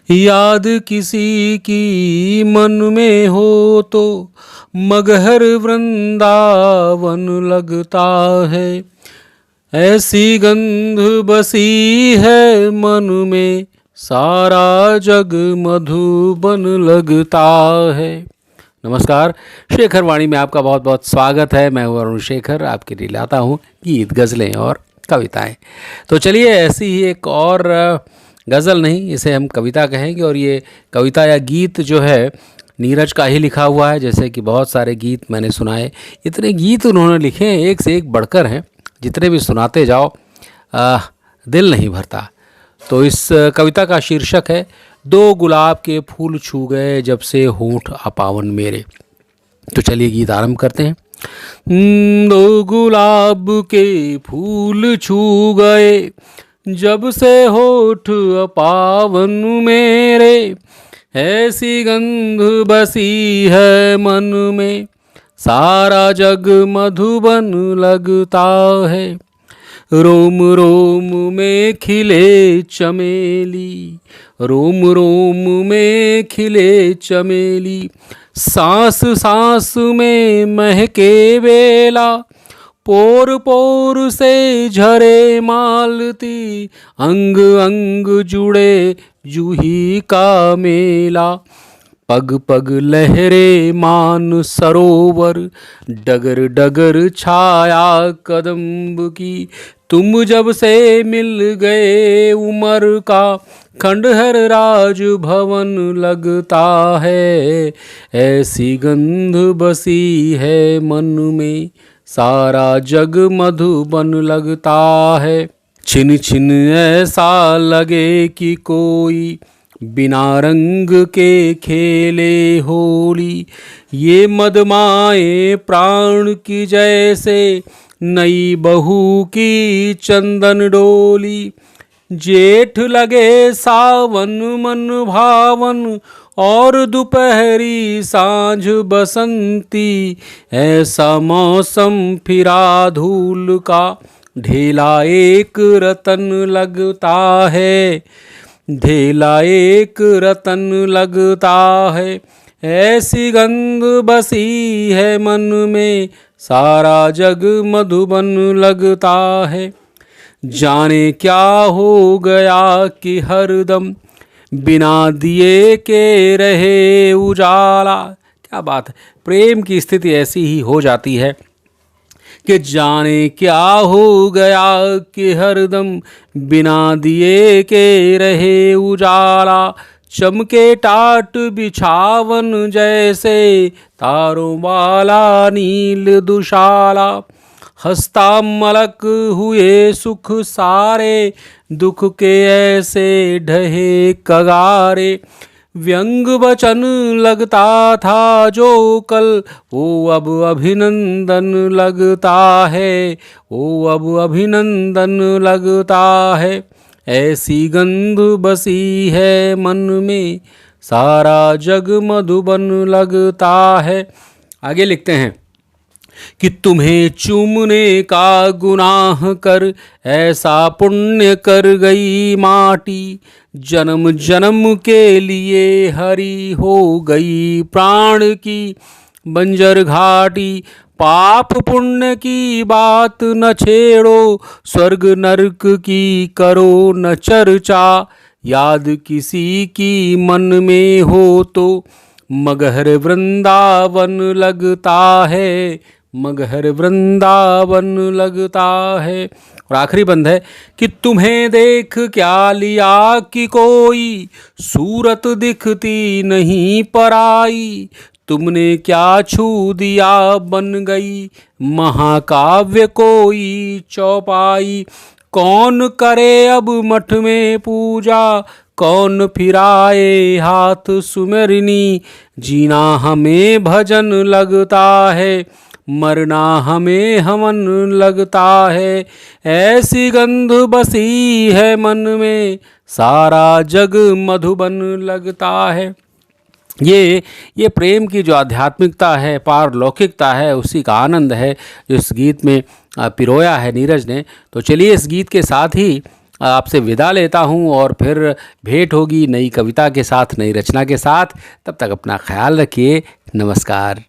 याद किसी की मन में हो तो मगहर वृंदावन लगता है। ऐसी गंध बसी है मन में, सारा जग मधुबन लगता है। नमस्कार, शेखर वाणी में आपका बहुत बहुत स्वागत है। मैं हूँ अरुण शेखर, आपके लिए लाता हूँ गीत, गज़लें और कविताएं। तो चलिए, ऐसी ही एक और गज़ल नहीं, इसे हम कविता कहेंगे। और ये कविता या गीत जो है नीरज का ही लिखा हुआ है। जैसे कि बहुत सारे गीत मैंने सुनाए, इतने गीत उन्होंने लिखे हैं, एक से एक बढ़कर हैं। जितने भी सुनाते जाओ दिल नहीं भरता। तो इस कविता का शीर्षक है दो गुलाब के फूल छू गए जब से होंठ अपावन मेरे। तो चलिए गीत आरंभ करते हैं। दो गुलाब के फूल छू गए जब से होठ अपावन मेरे, ऐसी गंध बसी है मन में, सारा जग मधुबन लगता है। रोम रोम में खिले चमेली, रोम रोम में खिले चमेली, सांस सांस में महके बेला, पोर पोर से झरे मालती, अंग अंग जुड़े जूही का मेला। पग पग लहरे मान सरोवर, डगर डगर छाया कदम्ब की, तुम जब से मिल गए उमर का, खंडहर राज भवन लगता है। ऐसी गंध बसी है मन में, सारा जग मधुबन लगता है। छिन छिन ऐसा लगे कि कोई बिना रंग के खेले होली, ये मदमाए प्राण की जैसे नई बहू की चंदन डोली। जेठ लगे सावन मन भावन, और दोपहरी सांझ बसंती, ऐसा मौसम फिरा धूल का, ढेला एक रतन लगता है, ढेला एक रतन लगता है। ऐसी गंध बसी है मन में, सारा जग मधुबन लगता है। जाने क्या हो गया कि हरदम बिना दिए के रहे उजाला। क्या बात है, प्रेम की स्थिति ऐसी ही हो जाती है कि जाने क्या हो गया कि हरदम बिना दिए के रहे उजाला। चमके टाट बिछावन जैसे, तारों वाला नील दुशाला, हंसता मलक हुए सुख सारे, दुख के ऐसे ढहे कगारे। व्यंग वचन लगता था जो कल, वो अब अभिनंदन लगता है, वो अब अभिनंदन लगता है। ऐसी गंध बसी है मन में, सारा जग मधुबन लगता है। आगे लिखते हैं कि तुम्हें चूमने का गुनाह कर, ऐसा पुण्य कर गई माटी, जन्म जन्म के लिए हरी हो गई प्राण की बंजर घाटी। पाप पुण्य की बात न छेड़ो, स्वर्ग नरक की करो न चर्चा, याद किसी की मन में हो तो मगहर वृंदावन लगता है, मगहर वृंदावन लगता है। और आखिरी बंद है कि तुम्हें देख क्या लिया कि कोई, सूरत दिखती नहीं पराई, तुमने क्या छू दिया बन गई महाकाव्य कोई चौपाई। कौन करे अब मठ में पूजा, कौन फिराए हाथ सुमेरनी, जीना हमें भजन लगता है, मरना हमें हवन लगता है। ऐसी गंध बसी है मन में, सारा जग मधुबन लगता है। ये प्रेम की जो आध्यात्मिकता है, पारलौकिकता है, उसी का आनंद है जो इस गीत में पिरोया है नीरज ने। तो चलिए इस गीत के साथ ही आपसे विदा लेता हूँ और फिर भेंट होगी नई कविता के साथ, नई रचना के साथ। तब तक अपना ख्याल रखिए। नमस्कार।